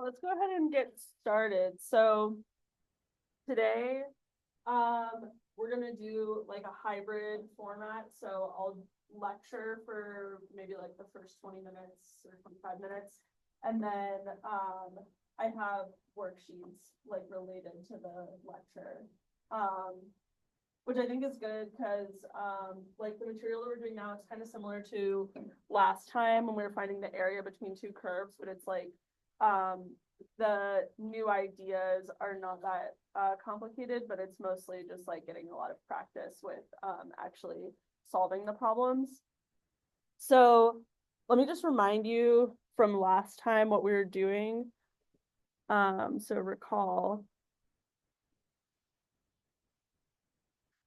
let's go ahead and get started. So today, we're gonna do like a hybrid format. So I'll lecture for maybe like the first 20 minutes or 25 minutes. And then I have worksheets like related to the lecture. Which I think is good because like the material that we're doing now, it's kind of similar to last time when we were finding the area between two curves, but it's like the new ideas are not that complicated, but it's mostly just like getting a lot of practice with actually solving the problems. So let me just remind you from last time what we were doing. So recall.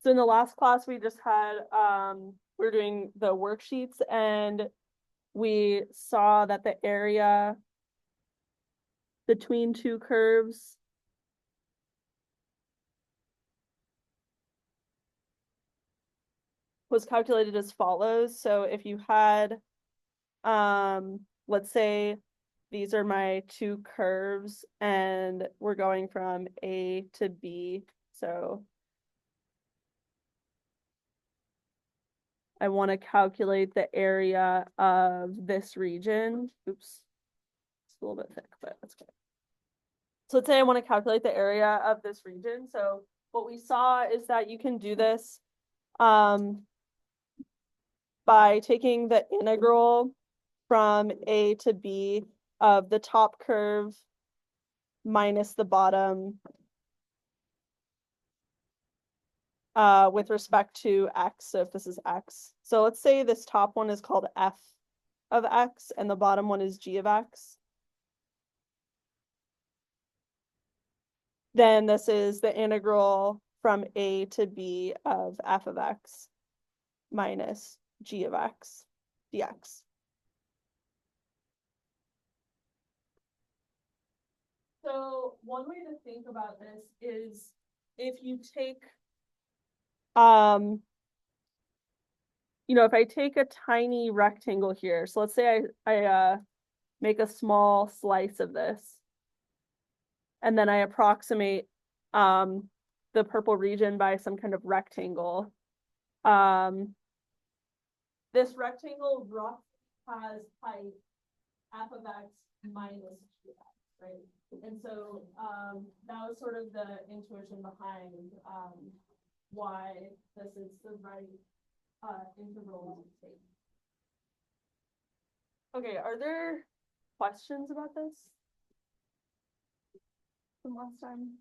So in the last class, we just had, we were doing the worksheets and we saw that the area between two curves was calculated as follows. So if you had, let's say these are my two curves and we're going from A to B. So I want to calculate the area of this region. Oops, it's a little bit thick, but that's good. So let's say I want to calculate the area of this region. So what we saw is that you can do this by taking the integral from A to B of the top curve minus the bottom with respect to x. So if this is x. So let's say this top one is called f of x and the bottom one is g of x. Then this is the integral from A to B of f of x minus g of x dx. So one way to think about this is if you take, if I take a tiny rectangle here, so let's say I make a small slice of this, and then I approximate the purple region by some kind of rectangle. This rectangle roughly has height f of x minus g of x, right? And so that was sort of the intuition behind why this is the right integral to take. Okay, are there questions about this from last time?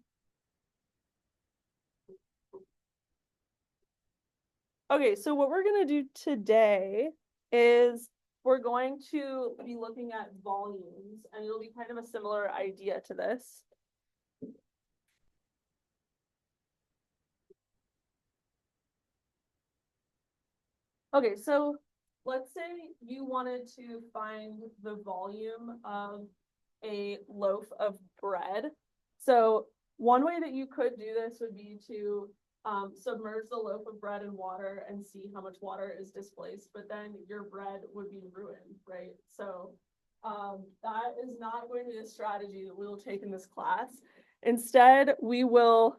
Okay, so what we're gonna do today is we're going to be looking at volumes, and it'll be kind of a similar idea to this. Okay, so let's say you wanted to find the volume of a loaf of bread. So one way that you could do this would be to submerge the loaf of bread in water and see how much water is displaced, but then your bread would be ruined, right? So that is not going to be a strategy that we will take in this class. Instead, we will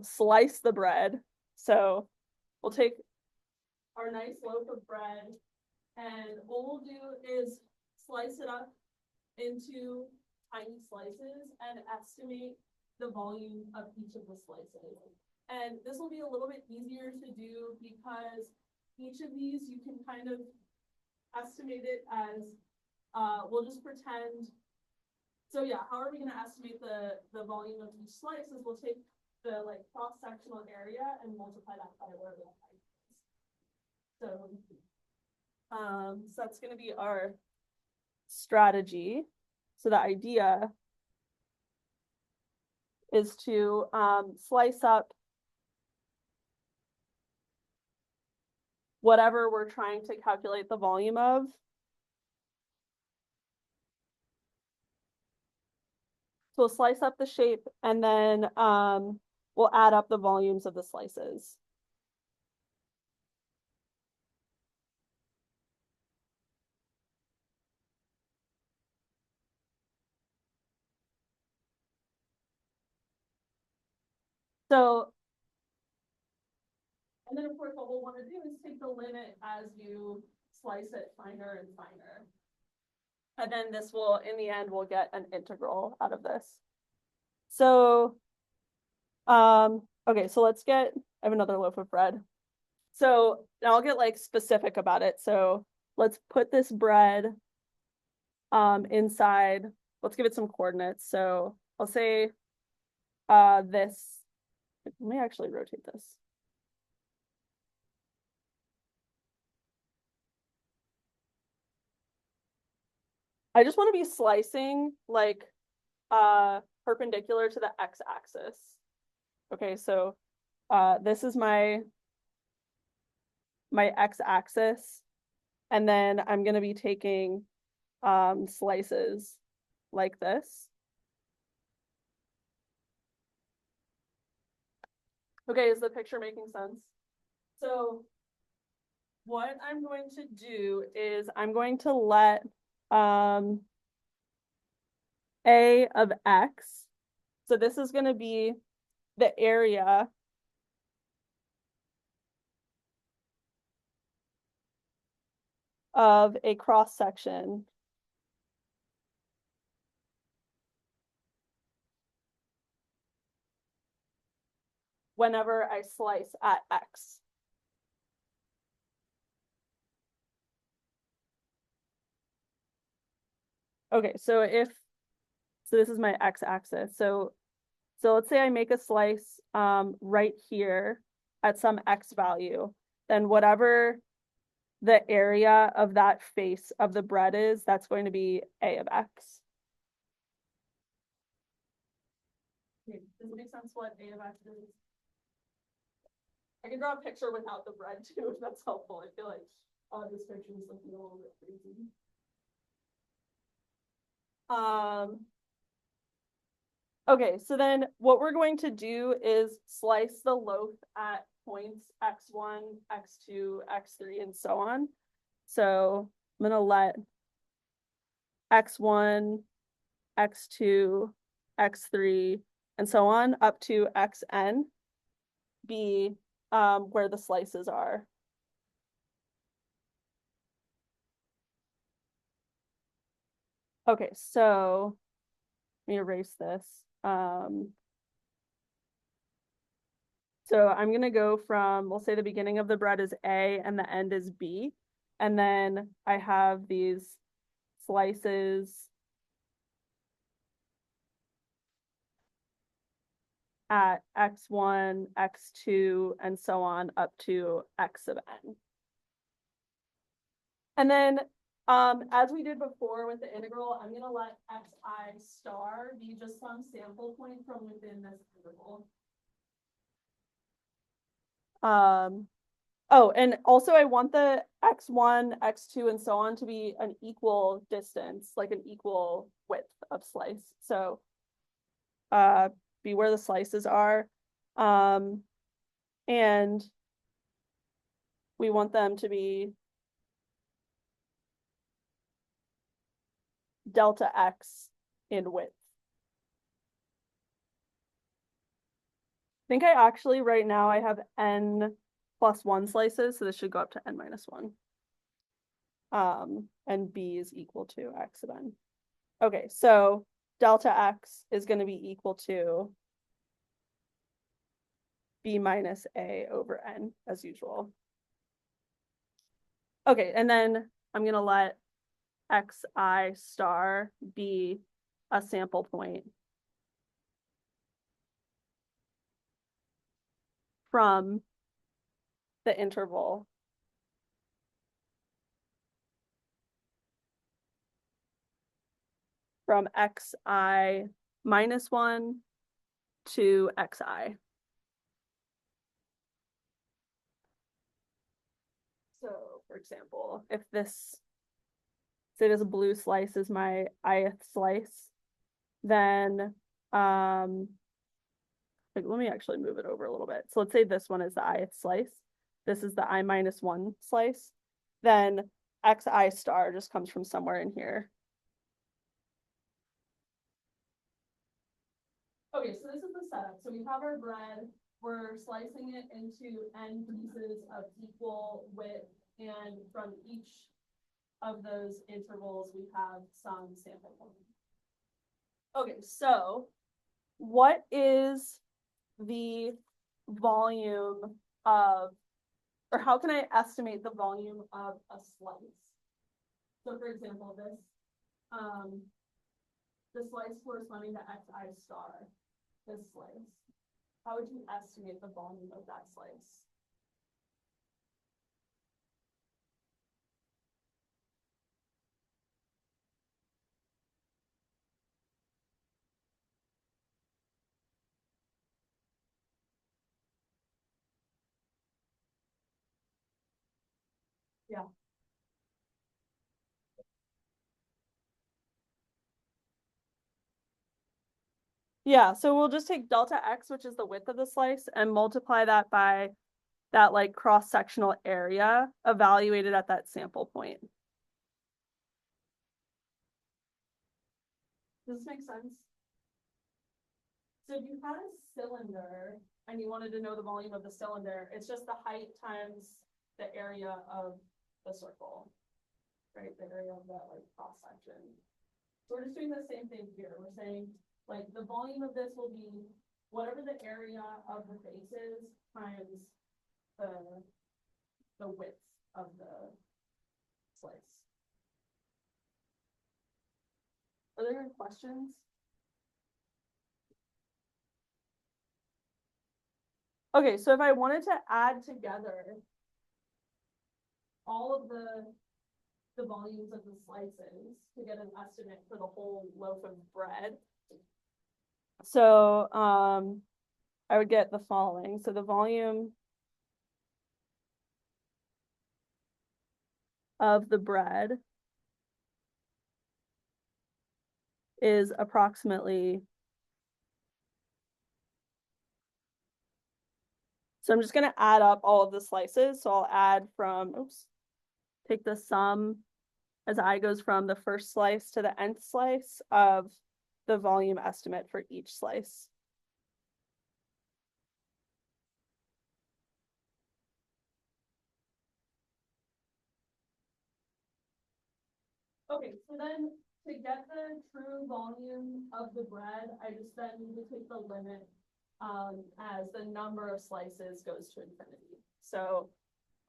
slice the bread. So we'll take our nice loaf of bread, and what we'll do is slice it up into tiny slices and estimate the volume of each of the slices. And this will be a little bit easier to do because each of these you can kind of estimate it as, we'll just pretend. So yeah, how are we going to estimate the volume of each slice is we'll take the like cross-sectional area and multiply that by whatever the height is. So that's going to be our strategy. So the idea is to slice up whatever we're trying to calculate the volume of. So we'll slice up the shape and then we'll add up the volumes of the slices. So, and then of course, what we'll want to do is take the limit as you slice it finer and finer. And then this will, in the end, we'll get an integral out of this. So, okay, so let's get, I have another loaf of bread. So now I'll get like specific about it. So let's put this bread inside, let's give it some coordinates. So I'll say this, let me actually rotate this. I just want to be slicing like perpendicular to the x-axis. Okay, so this is my x-axis, and then I'm going to be taking slices like this. Okay, is the picture making sense? So what I'm going to do is I'm going to let A of x, so this is going to be the area of a cross section whenever I slice at x. Okay, so this is my x-axis. So let's say I make a slice right here at some x value, then whatever the area of that face of the bread is, that's going to be A of x. Okay, does it make sense what A of x is? I can draw a picture without the bread too, if that's helpful. I feel like this picture is looking a little bit crazy. Okay, so then what we're going to do is slice the loaf at points x1, x2, x3, and so on. So I'm going to let x1, x2, x3, and so on up to xn be where the slices are. Okay, so let me erase this. So I'm going to go from, we'll say the beginning of the bread is A and the end is B. And then I have these slices at x1, x2, and so on up to x of n. And then as we did before with the integral, I'm going to let xi star be just some sample point from within this interval. Oh, and also I want the x1, x2, and so on to be an equal distance, like an equal width of slice. So be where the slices are. And we want them to be delta x in width. I think I actually right now I have n plus 1 slices, so this should go up to n minus 1. And b is equal to x of n. Okay, so delta x is going to be equal to b minus a over n as usual. Okay, and then I'm going to let xi star be a sample point from the interval from xi minus 1 to xi. So, for example, if this, say this blue slice is my ith slice, then like, let me actually move it over a little bit. So let's say this one is the ith slice. This is the I minus 1 slice. Then xi star just comes from somewhere in here. Okay, so this is the setup. So we have our bread, we're slicing it into n pieces of equal width, and from each of those intervals, we have some sample point. Okay, so what is the volume of, or how can I estimate the volume of a slice? So for example, the slice corresponding to xi star, this slice, how would you estimate the volume of that slice? Yeah. Yeah, so we'll just take delta x, which is the width of the slice, and multiply that by that like cross-sectional area evaluated at that sample point. Does this make sense? So if you had a cylinder and you wanted to know the volume of the cylinder, it's just the height times the area of the circle, right? The area of that like cross section. So we're just doing the same thing here. We're saying like the volume of this will be whatever the area of the face is times the width of the slice. Are there any questions? Okay, so if I wanted to add together all of the volumes of the slices to get an estimate for the whole loaf of bread, so I would get the following. So the volume of the bread is approximately, so I'm just going to add up all of the slices. So I'll add from, take the sum as I goes from the first slice to the nth slice of the volume estimate for each slice. Okay, so then to get the true volume of the bread, I just then need to take the limit as the number of slices goes to infinity. So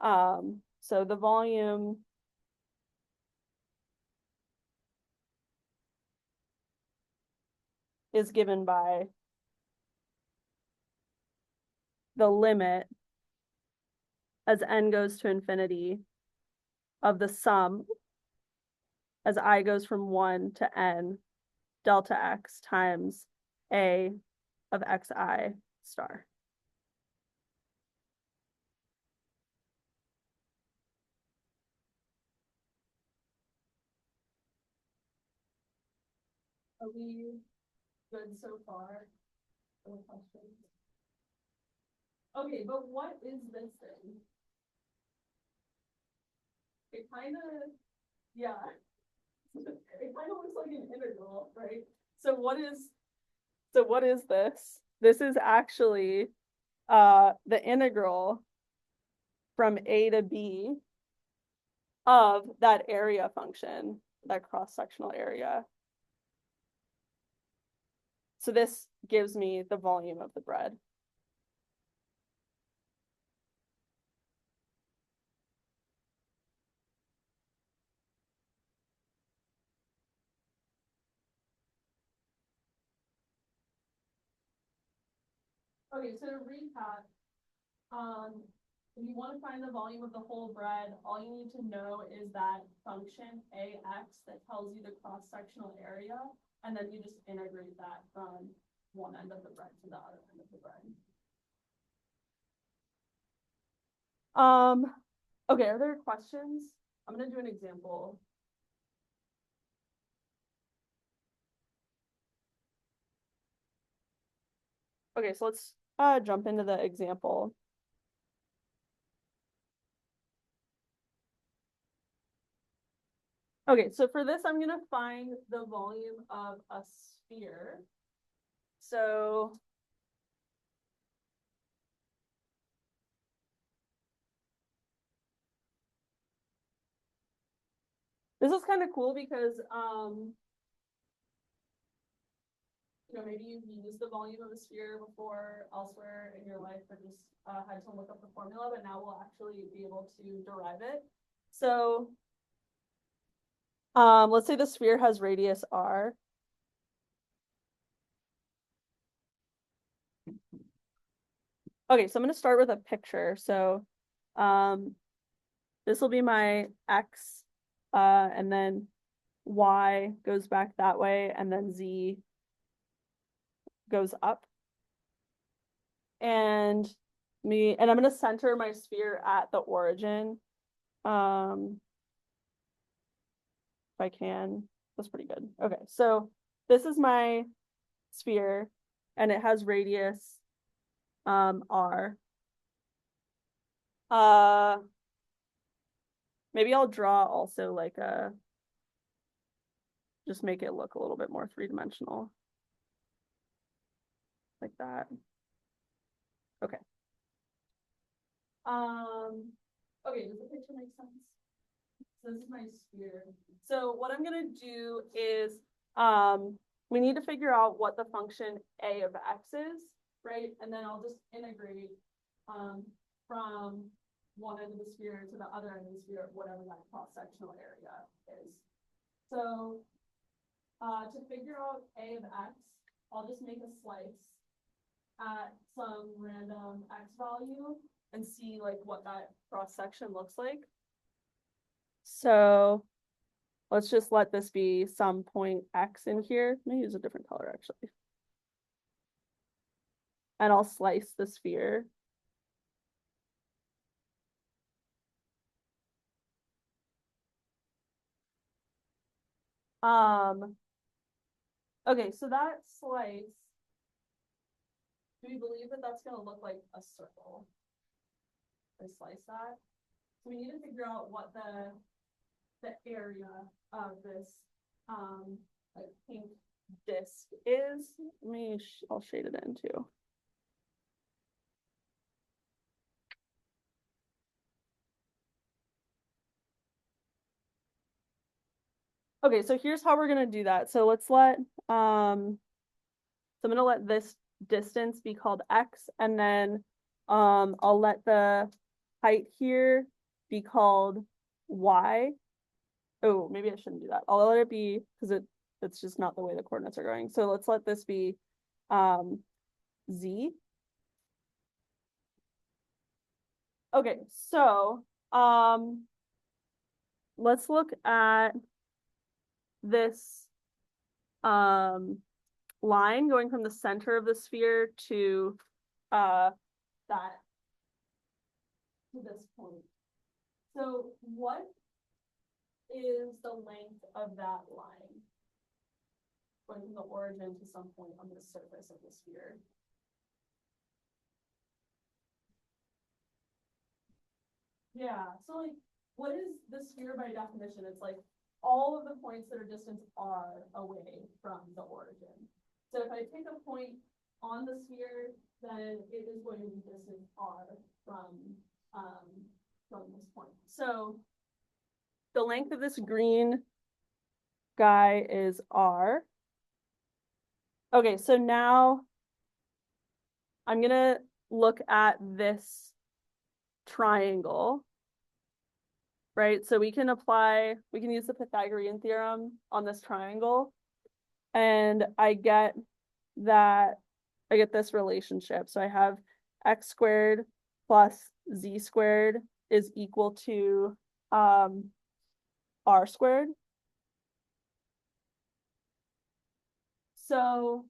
the volume is given by the limit as n goes to infinity of the sum as I goes from 1 to n delta x times a of xi star. Are we good so far? Any questions? Okay, but what is this thing? It kind of, yeah, it kind of looks like an integral, right? So what is this? This is actually the integral from a to b of that area function, that cross-sectional area. So this gives me the volume of the bread. Okay, so to recap, if you want to find the volume of the whole bread, all you need to know is that function ax that tells you the cross-sectional area, and then you just integrate that from one end of the bread to the other end of the bread. Okay, are there questions? I'm gonna do an example. Okay, so let's jump into the example. Okay, so for this, I'm gonna find the volume of a sphere. so this is kind of cool because maybe you've used the volume of a sphere before elsewhere in your life, but just had to look up the formula, but now we'll actually be able to derive it. So let's say the sphere has radius r. Okay, so I'm going to start with a picture. So this will be my x, and then y goes back that way, and then z goes up. And I'm going to center my sphere at the origin. If I can, that's pretty good. Okay, so this is my sphere, and it has radius r. Maybe I'll draw also like just make it look a little bit more three-dimensional. Like that. Okay. Okay, does the picture make sense? So this is my sphere. So what I'm gonna do is we need to figure out what the function a of x is, right? And then I'll just integrate from one end of the sphere to the other end of the sphere, whatever that cross-sectional area is. So to figure out a of x, I'll just make a slice at some random x value and see like what that cross-section looks like. So let's just let this be some point x in here. Let me use a different color actually. And I'll slice the sphere. Okay, so that slice, do we believe that that's going to look like a circle? I slice that. So we need to figure out what the area of this like pink disc is. I'll shade it in too. Okay, so here's how we're gonna do that. So let's let so I'm gonna let this distance be called x, and then I'll let the height here be called y. Oh, maybe I shouldn't do that. I'll let it be because it's just not the way the coordinates are going. So let's let this be z. Okay, so let's look at this line going from the center of the sphere to this point. So what is the length of that line going from the origin to some point on the surface of the sphere? Yeah, so like what is the sphere by definition? It's like all of the points that are distance r away from the origin. So if I pick a point on the sphere, then it is going to be distance r from this point. So the length of this green guy is r. Okay, so now I'm gonna look at this triangle, right? So we can use the Pythagorean theorem on this triangle, and I get this relationship. So I have x squared plus z squared is equal to r squared. So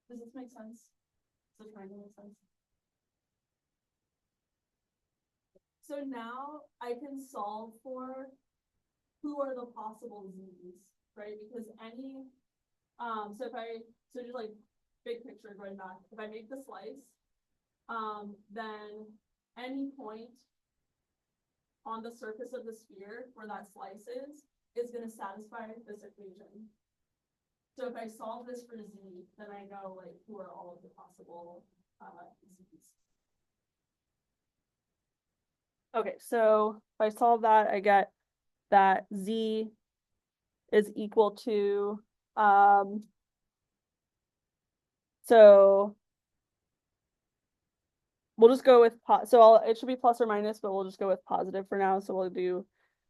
does this make sense? Does the triangle make sense? So now I can solve for who are the possible z's, right? Because so just like big picture going back, if I make the slice, then any point on the surface of the sphere where that slice is going to satisfy this equation. So if I solve this for z, then I know like who are all of the possible z's. Okay, so if I solve that, I get that z is equal to so we'll just go with it should be plus or minus, but we'll just go with positive for now. So we'll do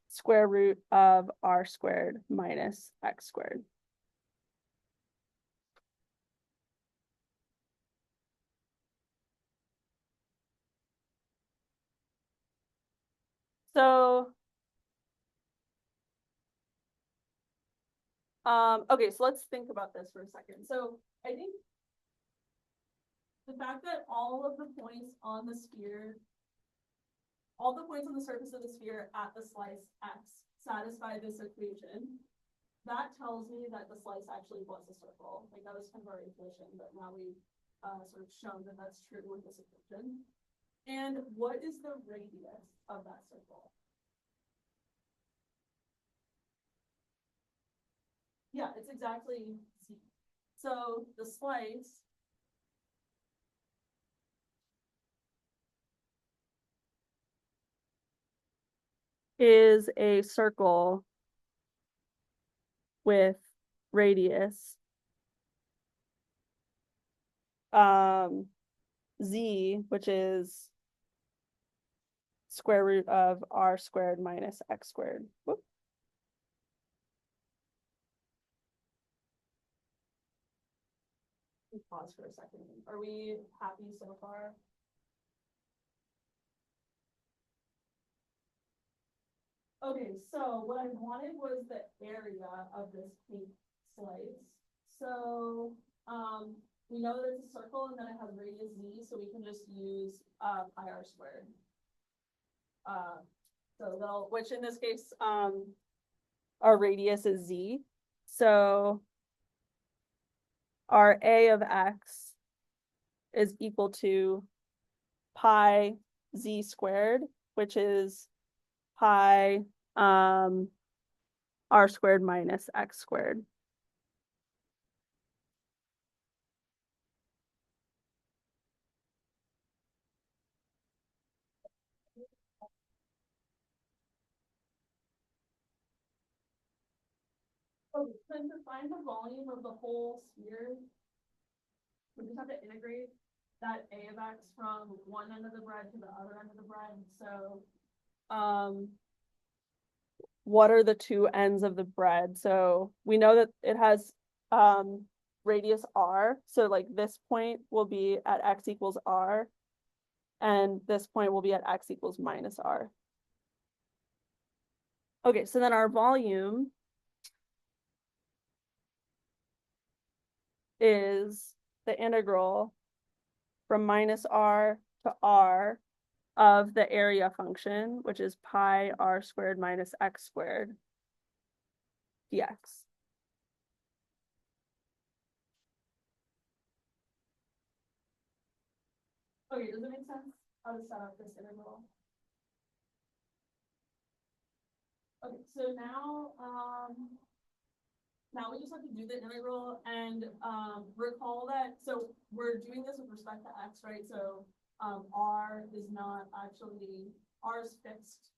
square root of r squared minus x squared. So okay, so let's think about this for a second. So I think the fact that all of the points on the sphere, all the points on the surface of the sphere at the slice x satisfy this equation, that tells me that the slice actually was a circle. Like that was kind of our intuition, but now we've sort of shown that that's true with this equation. And what is the radius of that circle? Yeah, it's exactly z. So the slice is a circle with radius z, which is square root of r squared minus x squared. Whoop. Pause for a second. Are we happy so far? Okay, so what I wanted was the area of this pink slice. So we know that it's a circle and then it has radius z, so we can just use pi r squared. Which in this case, our radius is z. So our a of x is equal to pi z squared, which is pi r squared minus x squared. Oh, then to find the volume of the whole sphere, we just have to integrate that a of x from one end of the bread to the other end of the bread. So what are the two ends of the bread? So we know that it has radius r. So like this point will be at x equals r. And this point will be at x equals minus r. Okay, so then our volume is the integral from minus r to r of the area function, which is pi r squared minus x squared dx. Okay, does it make sense how to set up this integral? Okay, so now we just have to do the integral and recall that, so we're doing this with respect to x, right? So r is not actually, r is fixed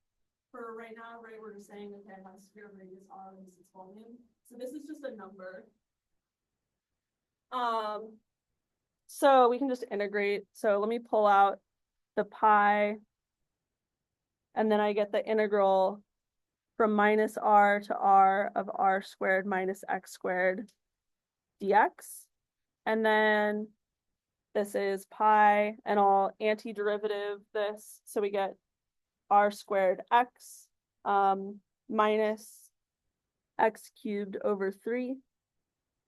for right now, right? We're just saying, okay, I have sphere radius r, this is its volume. So this is just a number. So we can just integrate. So let me pull out the pi, and then I get the integral from minus r to r of r squared minus x squared dx. And then this is pi, and I'll antiderivative this. So we get r squared x minus x cubed over 3.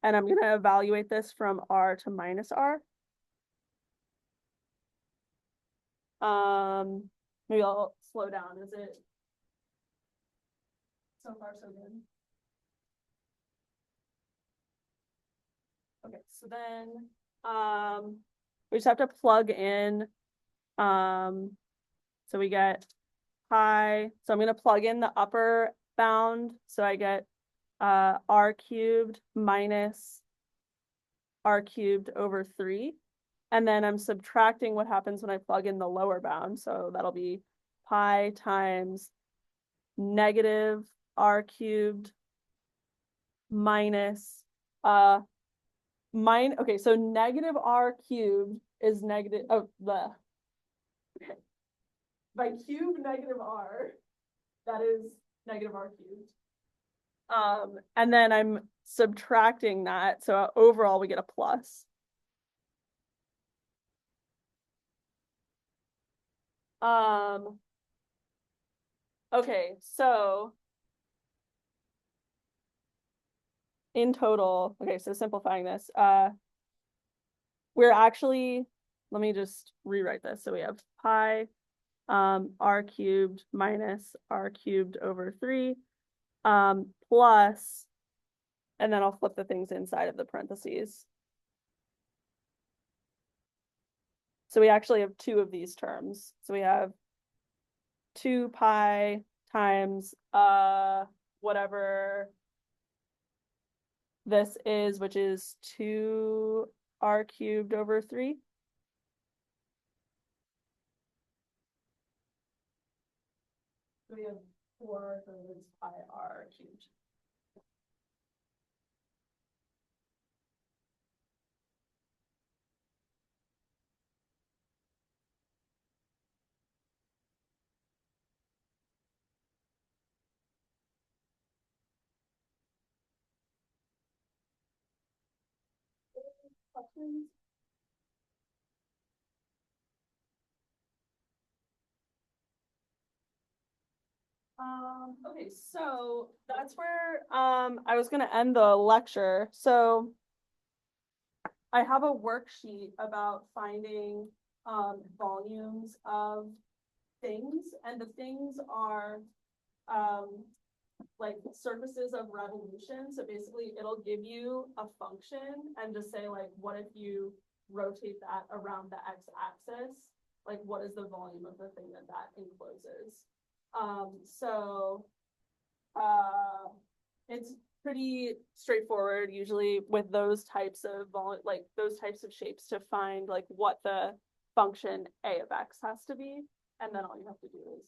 And I'm going to evaluate this from r to minus r. Maybe I'll slow down. Is it so far so good? Okay, so then we just have to plug in. So we get pi. So I'm going to plug in the upper bound. So I get r cubed minus r cubed over 3. And then I'm subtracting what happens when I plug in the lower bound. So that'll be pi times negative r cubed minus okay, so negative r cubed is negative if I cube negative r, that is negative r cubed. And then I'm subtracting that, so overall we get a plus. Okay, so in total, okay, so simplifying this, we're actually, let me just rewrite this. So we have pi r cubed minus r cubed over 3 plus, and then I'll flip the things inside of the parentheses. So we actually have two of these terms. So we have 2 pi times whatever this is, which is 2 r cubed over 3. So we have 4 times pi r cubed. Questions? Okay, so that's where I was gonna end the lecture. So I have a worksheet about finding volumes of things, and the things are like surfaces of revolution. So basically it'll give you a function and just say like, what if you rotate that around the x-axis? Like, what is the volume of the thing that that encloses? So it's pretty straightforward usually with those types of like those types of shapes to find like what the function a of x has to be, and then all you have to do is